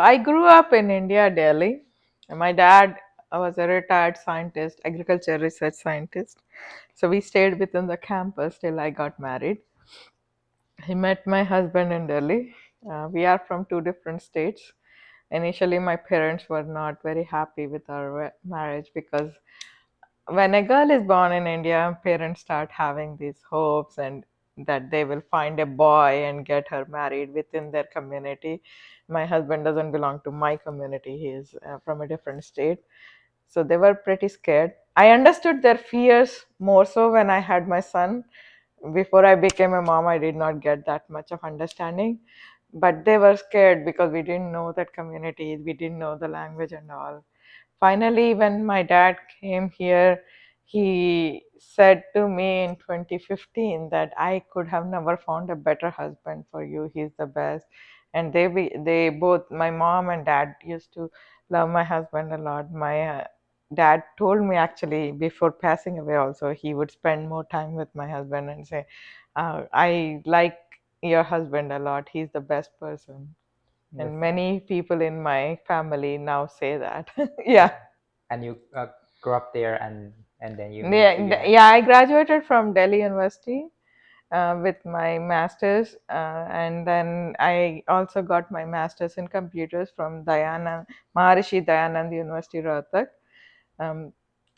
I grew up in India, Delhi. My dad was a retired scientist, agriculture research scientist. So we stayed within the campus till I got married. He met my husband in Delhi. We are from two different states. Initially, my parents were not very happy with our marriage because when a girl is born in India, parents start having these hopes and that they will find a boy and get her married within their community. My husband doesn't belong to my community, he is from a different state. So they were pretty scared. I understood their fears more so when I had my son. Before I became a mom, I did not get that much of understanding. But they were scared because we didn't know that community, we didn't know the language and all. Finally, when my dad came here, he said to me in 2015 that I could have never found a better husband for you. He's the best. And they both, my mom and dad, used to love my husband a lot. My dad told me actually before passing away also he would spend more time with my husband and say, I like your husband a lot. He's the best person. Yes. And many people in my family now say that. Yeah. And you grew up there, and then you moved Yeah, to US. yeah, I graduated from Delhi University with my master's, and then I also got my master's in computers from Maharishi Dayanand University, Rohtak. Um,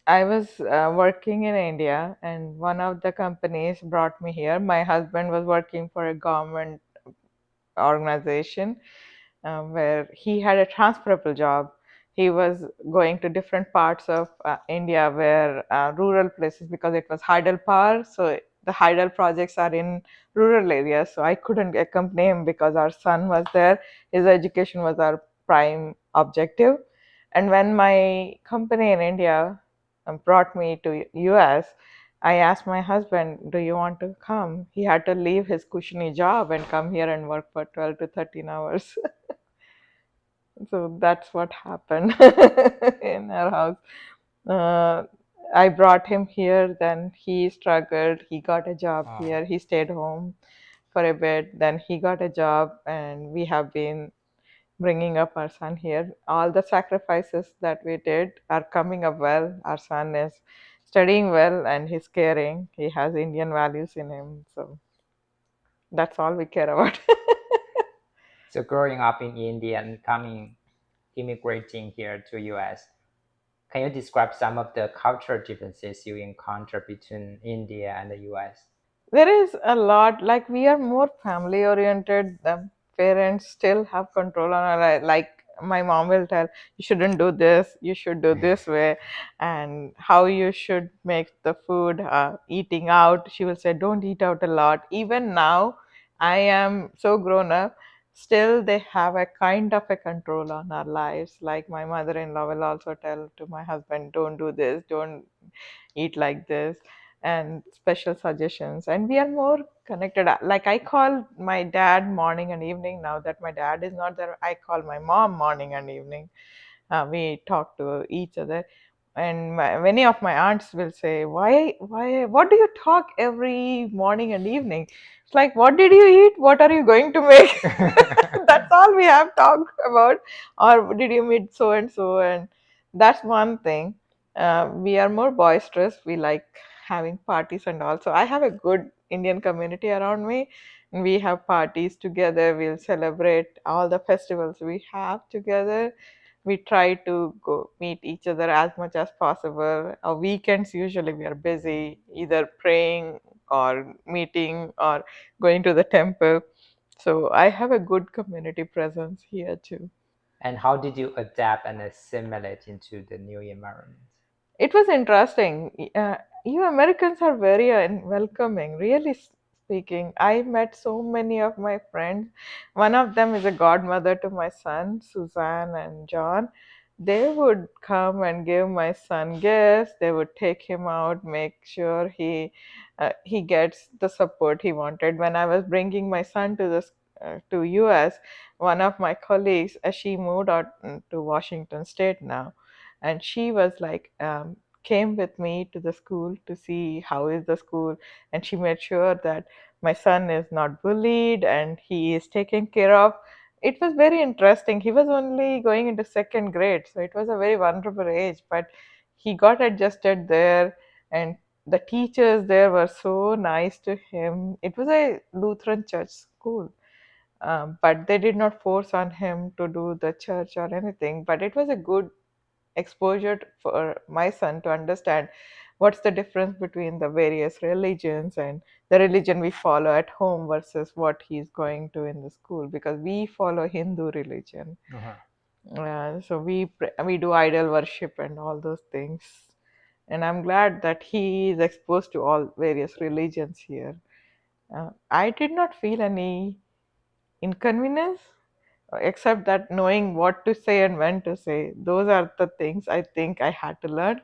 I was working in India, and one of the companies brought me here. My husband was working for a government organization where he had a transferable job. He was going to different parts of India where rural places because it was hydel power. So the hydel projects are in rural areas. So I couldn't accompany him because our son was there. His education was our prime objective. And when my company in India brought me to US, I asked my husband, "Do you want to come?" He had to leave his cushiony job and come here and work for 12 to 13 hours. So that's what happened in our house. Uh, I brought him here, then he struggled. He got a job Oh. here. He stayed home for a bit, then he got a job, and we have been bringing up our son here. All the sacrifices that we did are coming up well. Our son is studying well and he's caring. He has Indian values in him. So that's all we care about. So growing up in India and coming, immigrating here to US, can you describe some of the cultural differences you encounter between India and the US? There is a lot, like we are more family oriented. The parents still have control on our life. Like my mom will tell, you shouldn't do this, you should do this way, and how you should make the food. Eating out, she will say, don't eat out a lot. Even now, I am so grown up, still they have a kind of a control on our lives. Like my mother-in-law will also tell to my husband, don't do this, don't eat like this, and special suggestions. And we are more connected. Like I call my dad morning and evening. Now that my dad is not there, I call my mom morning and evening. We talk to each other. And many of my aunts will say, why, what do you talk every morning and evening? It's like, what did you eat, what are you going to make? That's all we have talked about. Or did you meet so and so? And that's one thing. We are more boisterous. We like having parties and all. So I have a good Indian community around me. We have parties together. We'll celebrate all the festivals we have together. We try to go meet each other as much as possible. Our weekends usually we are busy, either praying or meeting or going to the temple. So I have a good community presence here too. And how did you adapt and assimilate into the new environment? It was interesting. You Americans are very welcoming, really speaking. I met so many of my friends. One of them is a godmother to my son, Suzanne and John. They would come and give my son gifts. They would take him out, make sure he gets the support he wanted. When I was bringing my son to this to US, one of my colleagues, she moved out to Washington State now, and she was like came with me to the school to see how is the school, and she made sure that my son is not bullied and he is taken care of. It was very interesting. He was only going into second grade, so it was a very vulnerable age, but he got adjusted there, and the teachers there were so nice to him. It was a Lutheran church school, but they did not force on him to do the church or anything. But it was a good exposure for my son to understand what's the difference between the various religions and the religion we follow at home versus what he's going to in the school, because we follow Hindu religion. Uh-huh. So we do idol worship and all those things, and I'm glad that he is exposed to all various religions here. I did not feel any inconvenience, except that knowing what to say and when to say. Those are the things I think I had to learn.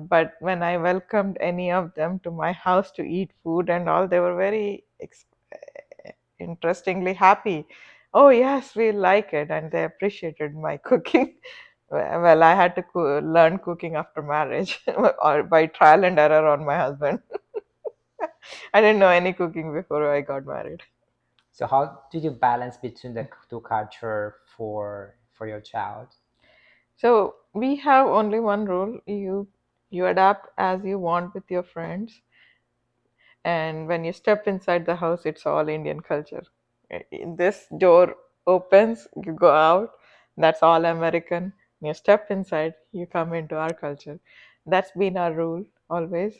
But when I welcomed any of them to my house to eat food and all, they were very interestingly happy. Oh, yes, we like it. And they appreciated my cooking. Well, I had to learn cooking after marriage or by trial and error on my husband. I didn't know any cooking before I got married. So how did you balance between the two culture for your child? So we have only one rule. You adapt as you want with your friends, and when you step inside the house, it's all Indian culture. This door opens, you go out, that's all American. You step inside, you come into our culture. That's been our rule always.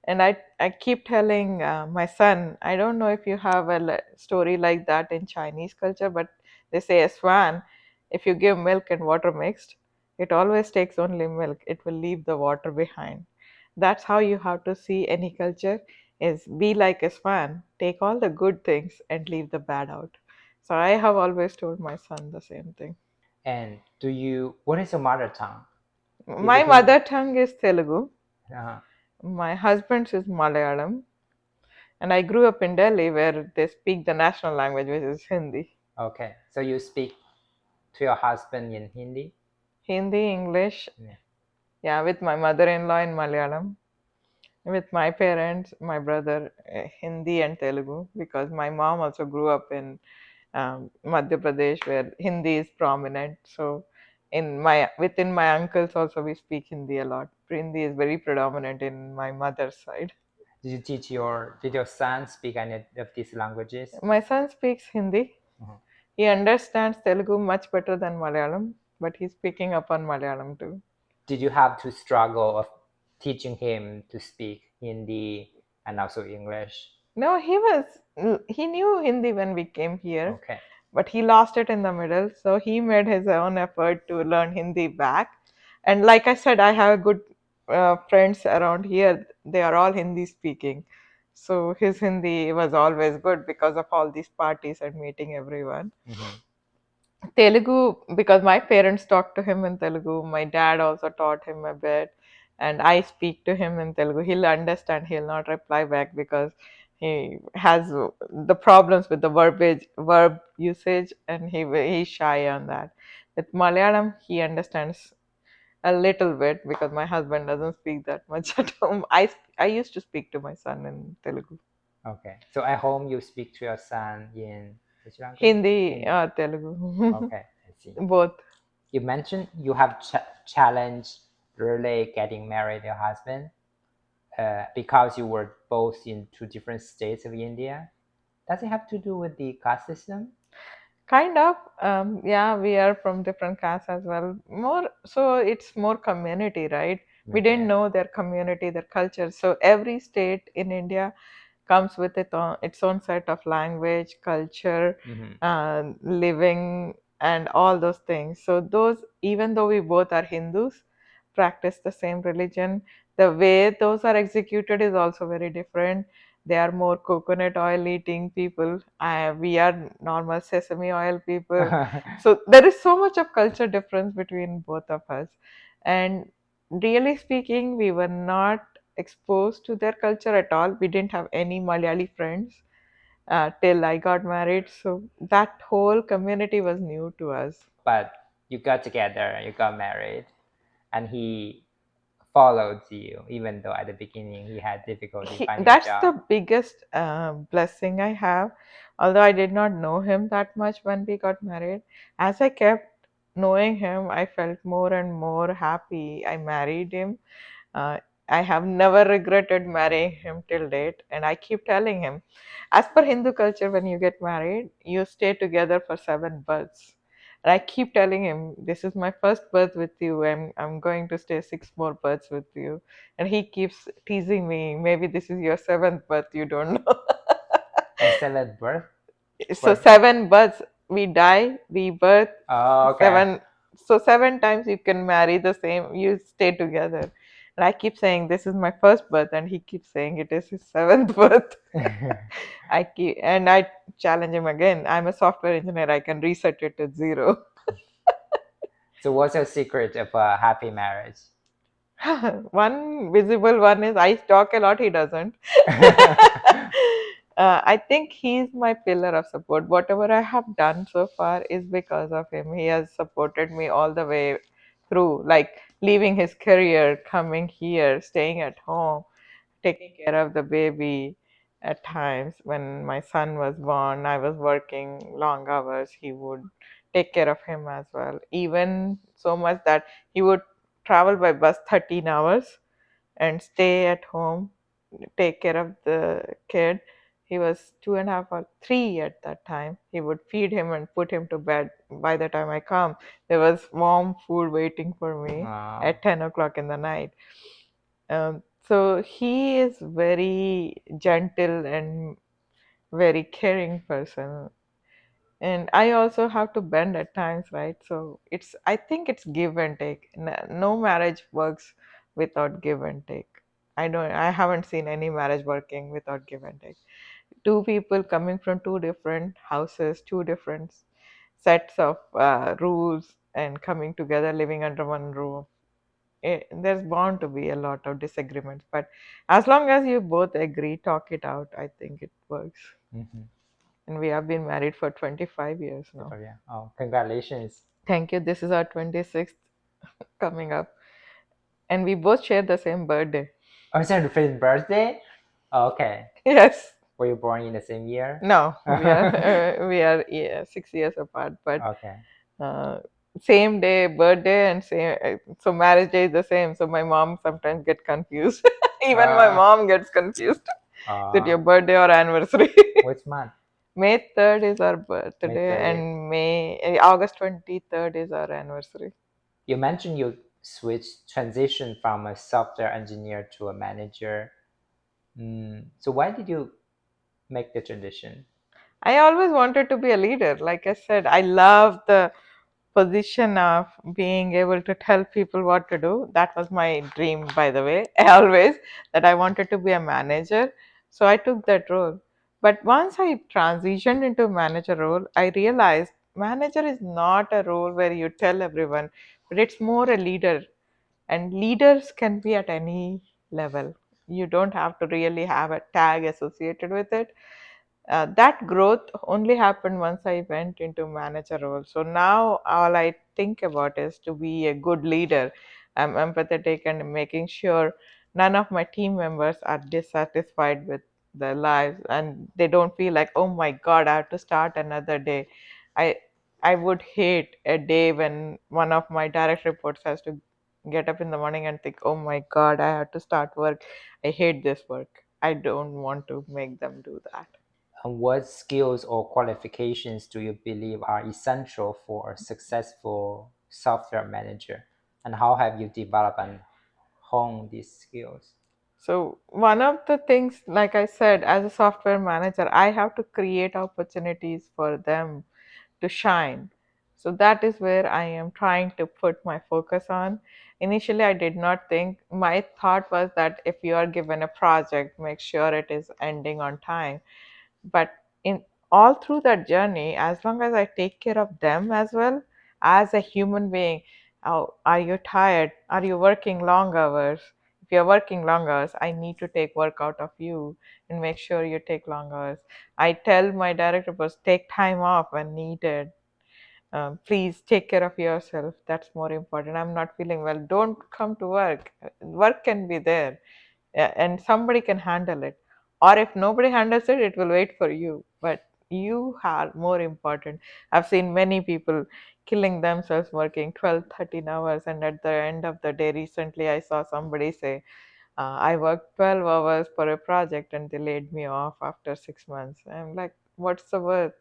And I keep telling my son, I don't know if you have a story like that in Chinese culture, but they say a swan, if you give milk and water mixed, it always takes only milk. It will leave the water behind. That's how you have to see any culture, is be like a swan, take all the good things and leave the bad out. So I have always told my son the same thing. And do you, what is your mother tongue? Is My it Hindi? mother tongue is Telugu. Uh, My husband's is Malayalam. And I grew up in Delhi where they speak the national language, which is Hindi. okay. So you speak to your husband in Hindi? Hindi, English, Yeah. yeah, with my mother in law in Malayalam. With my parents, my brother, Hindi and Telugu, because my mom also grew up in Madhya Pradesh where Hindi is prominent. So, within my uncles also we speak Hindi a lot. Hindi is very predominant in my mother's side. Did your son speak any of these languages? My son speaks Hindi. Mhm. He understands Telugu much better than Malayalam, but he's picking up on Malayalam too. Did you have to struggle of teaching him to speak Hindi and also English? No, he knew Hindi when we came here, Okay. but he lost it in the middle. So he made his own effort to learn Hindi back. And like I said, I have good friends around here. They are all Hindi speaking. So his Hindi was always good because of all these parties and meeting everyone. Mhm. Telugu, because my parents talked to him in Telugu. My dad also taught him a bit, and I speak to him in Telugu. He'll understand. He'll not reply back because he has the problems with the verb usage, and he's shy on that. With Malayalam, he understands a little bit because my husband doesn't speak that much at home. I used to speak to my son in Telugu, Okay. So at home you speak to your son in which language? Hindi, Hindi. Telugu, Okay, I see. both. You mentioned you have challenged really getting married your husband because you were both in two different states of India. Does it have to do with the caste system? Kind of. Yeah, we are from different castes as well. More so, it's more community, right? We didn't Okay. know their community, their culture. So every state in India comes with its own set of language, culture, Mhm. living, and all those things. So those, even though we both are Hindus, practice the same religion, the way those are executed is also very different. They are more coconut oil eating people. We are normal sesame oil people. So there is so much of culture difference between both of us. And really speaking, we were not exposed to their culture at all. We didn't have any Malayali friends till I got married. So that whole community was new to us. But you got together, you got married, and he followed you, even though at the beginning he had difficulty finding a That's job. the biggest blessing I have. Although I did not know him that much when we got married, as I kept knowing him, I felt more and more happy. I married him. uh, I have never regretted marrying him till date, and I keep telling him, as per Hindu culture, when you get married, you stay together for 7 births. And I keep telling him, this is my first birth with you. I'm going to stay 6 more births with you. And he keeps teasing me, maybe this is your seventh birth, you don't know. My seventh birth? So Birth? 7 births, we die, we birth, Oh, okay. seven. So 7 times you can marry the same, you stay together. And I keep saying this is my first birth, and he keeps saying it is his seventh birth. I challenge him again. I'm a software engineer, I can reset it to zero. So what's your secret of a happy marriage? One visible one is I talk a lot, he doesn't. I think he's my pillar of support. Whatever I have done so far is because of him. He has supported me all the way through, like leaving his career, coming here, staying at home, taking care of the baby. At times when my son was born, I was working long hours. He would take care of him as well. Even so much that he would travel by bus 13 hours and stay at home, take care of the kid. He was 2.5 or 3 at that time. He would feed him and put him to bed. By the time I come, there was warm food waiting for me Oh. at 10 o'clock in the night. So he is very gentle and very caring person. And I also have to bend at times, right? So I think it's give and take. No marriage works without give and take. I haven't seen any marriage working without give and take. Two people coming from two different houses, two different sets of rules, and coming together, living under one roof. There's bound to be a lot of disagreements, but as long as you both agree, talk it out, I think it works. Mm-hmm. And we have been married for 25 years now. Yeah. Oh, congratulations. Thank you. This is our 26th coming up. And we both share the same birthday. Oh, it's your fifth birthday? Okay. Yes. Were you born in the same year? No, we are yeah, 6 years apart, but Okay. uh, same day birthday and same. So marriage day is the same. So my mom sometimes get confused. Even my Uh, mom gets confused. Is it uh, your birthday or anniversary? which month? May 3rd is our May birthday, 30th. and August 23rd is our anniversary. You mentioned you switched transition from a software engineer to a manager. So why did you make the transition? I always wanted to be a leader. Like I said, I love the position of being able to tell people what to do. That was my dream, by the way, always, that I wanted to be a manager. So I took that role. But once I transitioned into a manager role, I realized manager is not a role where you tell everyone, but it's more a leader. And leaders can be at any level. You don't have to really have a tag associated with it. That growth only happened once I went into manager role. So now all I think about is to be a good leader. I'm empathetic and making sure none of my team members are dissatisfied with their lives, and they don't feel like, oh my God, I have to start another day. I I would hate a day when one of my direct reports has to get up in the morning and think, oh my God, I have to start work. I hate this work. I don't want to make them do that. And what skills or qualifications do you believe are essential for a successful software manager? And how have you developed and honed these skills? So, one of the things, like I said, as a software manager, I have to create opportunities for them to shine. So, that is where I am trying to put my focus on. Initially, I did not think, my thought was that if you are given a project, make sure it is ending on time. But in all through that journey, as long as I take care of them as well as a human being, oh, are you tired, are you working long hours? If you're working long hours, I need to take work out of you and make sure you take long hours. I tell my direct reports, take time off when needed. Please take care of yourself. That's more important. I'm not feeling well. Don't come to work. Work can be there, and somebody can handle it. Or if nobody handles it, it will wait for you. But you are more important. I've seen many people killing themselves working 12, 13 hours, and at the end of the day, recently I saw somebody say, I worked 12 hours for a project and they laid me off after 6 months. I'm like, what's the worth?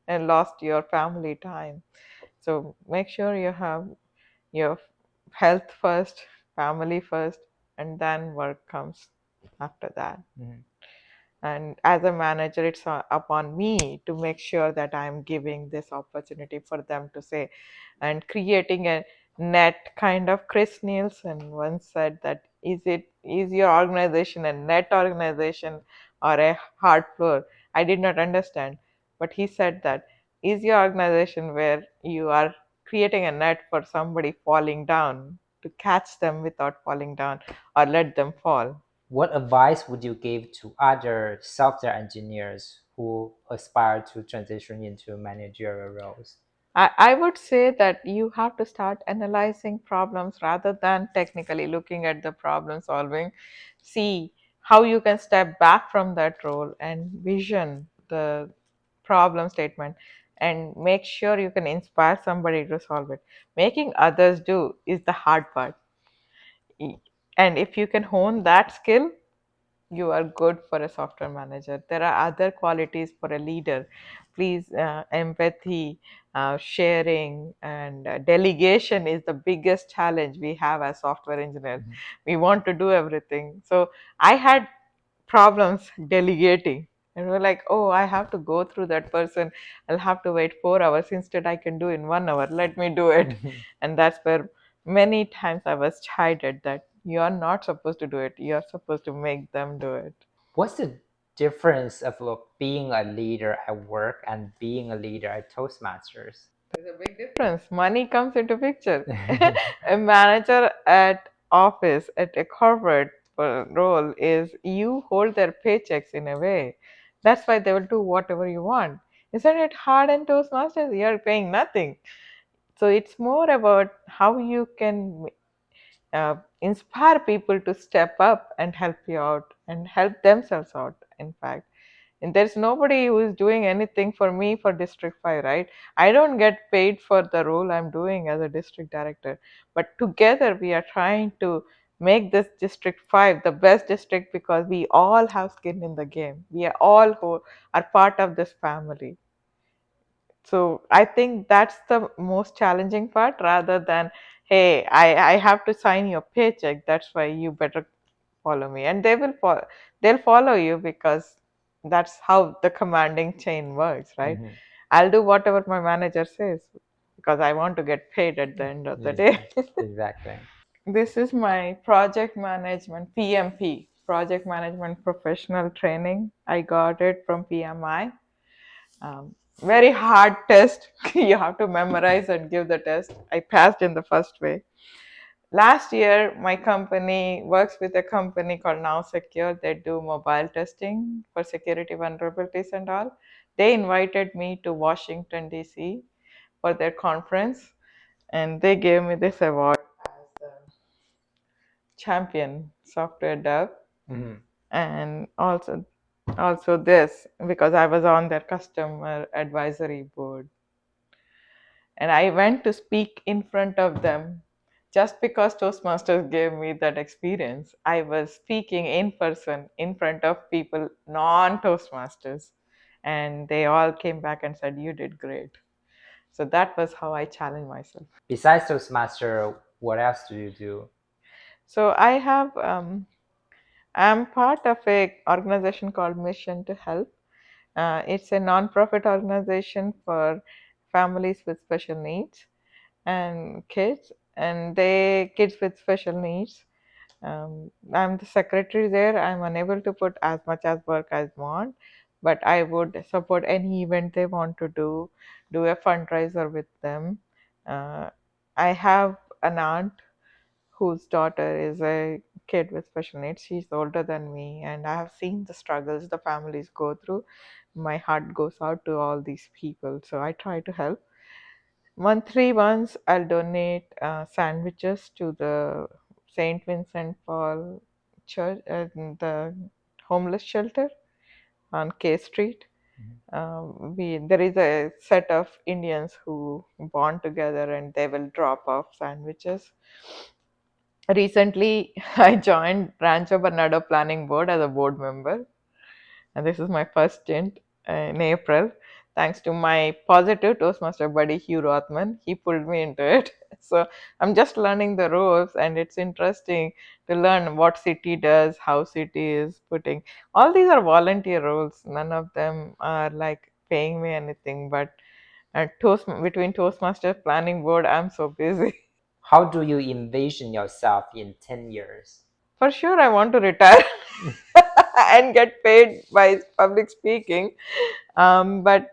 And lost your family time. So make sure you have your health first, family first, and then work comes after that. Mhm. And as a manager, it's upon me to make sure that I'm giving this opportunity for them to say, and creating a net kind of. Chris Nielsen once said that, is your organization a net organization or a hard floor? I did not understand, but he said that, is your organization where you are creating a net for somebody falling down, to catch them without falling down, or let them fall? What advice would you give to other software engineers who aspire to transition into managerial roles? I would say that you have to start analyzing problems rather than technically looking at the problem solving. See how you can step back from that role and vision the problem statement, and make sure you can inspire somebody to solve it. Making others do is the hard part. And if you can hone that skill, you are good for a software manager. There are other qualities for a leader. Please, empathy, sharing, and delegation is the biggest challenge we have as software engineers. Mhm. We want to do everything. So I had problems delegating. And we're like, oh, I have to go through that person. I'll have to wait 4 hours. Instead, I can do in 1 hour. Let me do it. Mhm. And that's where many times I was chided that you're not supposed to do it. You're supposed to make them do it. What's the difference of being a leader at work and being a leader at Toastmasters? There's a big difference. Money comes into picture. A manager at office, at a corporate role, is you hold their paychecks in a way. That's why they will do whatever you want. Isn't it hard in Toastmasters? You're paying nothing. So it's more about how you can inspire people to step up and help you out and help themselves out, in fact. And there's nobody who is doing anything for me for District 5, right? I don't get paid for the role I'm doing as a district director. But together we are trying to make this District 5 the best district, because we all have skin in the game. We are all who are part of this family. So I think that's the most challenging part, rather than, hey, I have to sign your paycheck. That's why you better follow me. And they'll follow you, because that's how the commanding chain works, right? Mhm. I'll do whatever my manager says, because I want to get paid at the end of the Yes, day. exactly. This is my project management, PMP, project management professional training. I got it from PMI. Very hard test. You have to memorize and give the test. I passed in the first way. Last year, my company works with a company called Now Secure. They do mobile testing for security vulnerabilities and all. They invited me to Washington, D.C. for their conference, and they gave me this award as the champion software dev, Mhm. and also this because I was on their customer advisory board. And I went to speak in front of them just because Toastmasters gave me that experience. I was speaking in person in front of people non Toastmasters, and they all came back and said, you did great. So that was how I challenged myself. Besides Toastmaster, what else do you do? So I'm part of a organization called Mission to Help. It's a non-profit organization for families with special needs and kids, and they kids with special needs. I'm the secretary there. I'm unable to put as much as work as want, but I would support any event they want to do a fundraiser with them. uh, I have an aunt whose daughter is a kid with special needs. She's older than me, and I have seen the struggles the families go through. My heart goes out to all these people, so I try to help. Monthly once, I'll donate sandwiches to the Saint Vincent Paul Church, the homeless shelter on K Street. We There is a set of Indians who bond together and they will drop off sandwiches. Recently, I joined Rancho Bernardo Planning Board as a board member, and this is my first stint in April. Thanks to my positive Toastmaster buddy Hugh Rothman, he pulled me into it. So I'm just learning the ropes, and it's interesting to learn what city does, how city is putting. All these are volunteer roles. None of them are like paying me anything. But between Toastmaster Planning Board, I'm so busy. How do you envision yourself in 10 years? For sure, I want to retire and get paid by public speaking. But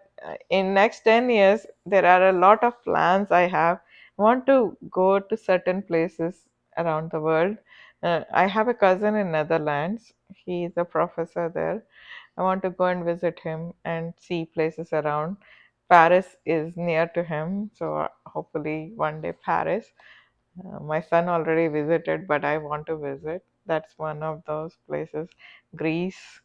in next 10 years, there are a lot of plans I have. I want to go to certain places around the world. I have a cousin in Netherlands. He is a professor there. I want to go and visit him and see places around. Paris is near to him, so hopefully one day Paris. My son already visited, but I want to visit. That's one of those places. Greece,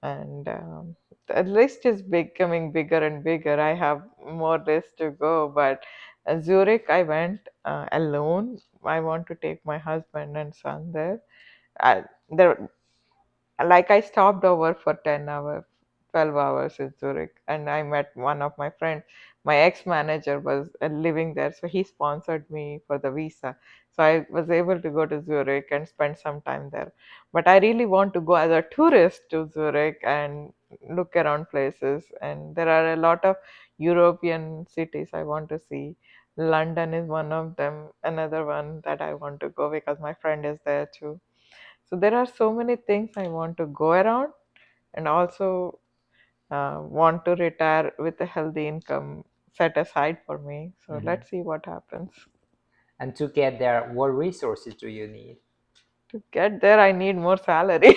and the list is becoming bigger and bigger. I have more lists to go, but Zurich, I went alone. I want to take my husband and son there. There like I stopped over for 10 hours, 12 hours in Zurich, and I met one of my friends. My ex-manager was living there, so he sponsored me for the visa. So I was able to go to Zurich and spend some time there. But I really want to go as a tourist to Zurich and look around places. And there are a lot of European cities I want to see. London is one of them, another one that I want to go because my friend is there too. So there are so many things I want to go around, and also want to retire with a healthy income set aside for me. So Mhm. let's see what happens. And to get there, what resources do you need? To get there, I need more salary.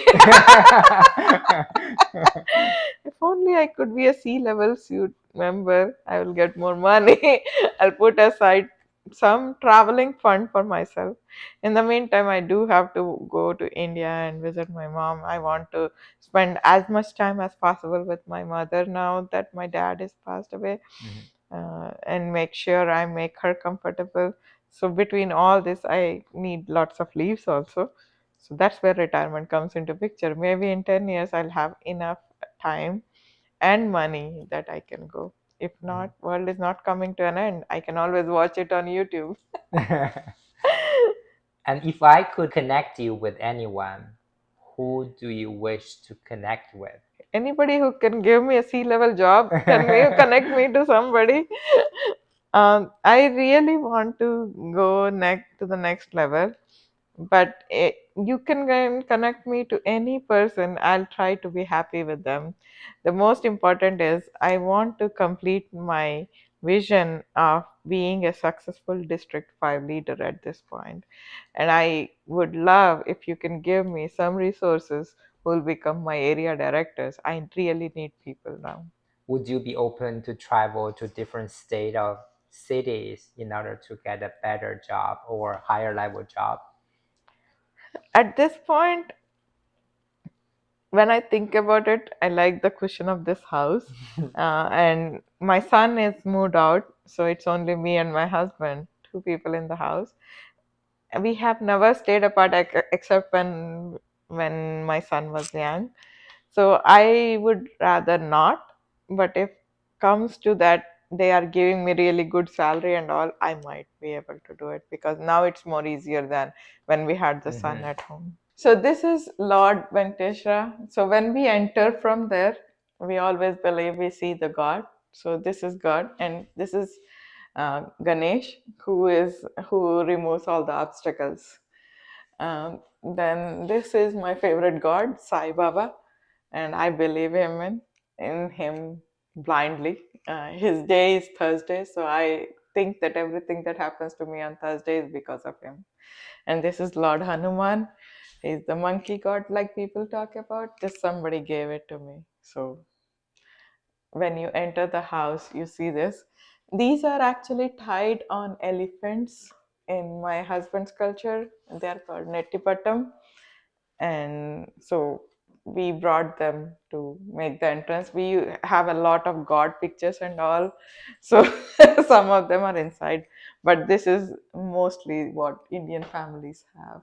If only I could be a C-level suit member, I will get more money. I'll put aside some traveling fund for myself. In the meantime, I do have to go to India and visit my mom. I want to spend as much time as possible with my mother now that my dad is passed away, Mhm. and make sure I make her comfortable. So between all this, I need lots of leaves also. So that's where retirement comes into picture. Maybe in 10 years, I'll have enough time and money that I can go. If not, world is not coming to an end. I can always watch it on YouTube. Mhm. And if I could connect you with anyone, who do you wish to connect with? Anybody who can give me a C-level job, can you connect me to somebody? I really want to go next to the next level, but you can go and connect me to any person. I'll try to be happy with them. The most important is I want to complete my vision of being a successful district 5 leader at this point, and I would love if you can give me some resources who will become my area directors. I really need people now. Would you be open to travel to different state of cities in order to get a better job or higher level job? At this point, when I think about it, I like the cushion of this house. And my son is moved out, so it's only me and my husband, two people in the house. And we have never stayed apart except when my son was young. So I would rather not. But if comes to that, they are giving me really good salary and all, I might be able to do it because now it's more easier than when we had the son Mhm. at home. So this is Lord Venkateshwara. So when we enter from there, we always believe we see the God. So this is God, and this is Ganesh, who removes all the obstacles. Then this is my favorite God, Sai Baba, and I believe in him blindly. His day is Thursday, so I think that everything that happens to me on Thursday is because of him. And this is Lord Hanuman. He's the monkey god, like people talk about. Just somebody gave it to me. So when you enter the house, you see this. These are actually tied on elephants in my husband's culture. They are called Nettipatam. And so we brought them to make the entrance. We have a lot of god pictures and all. So some of them are inside. But this is mostly what Indian families have.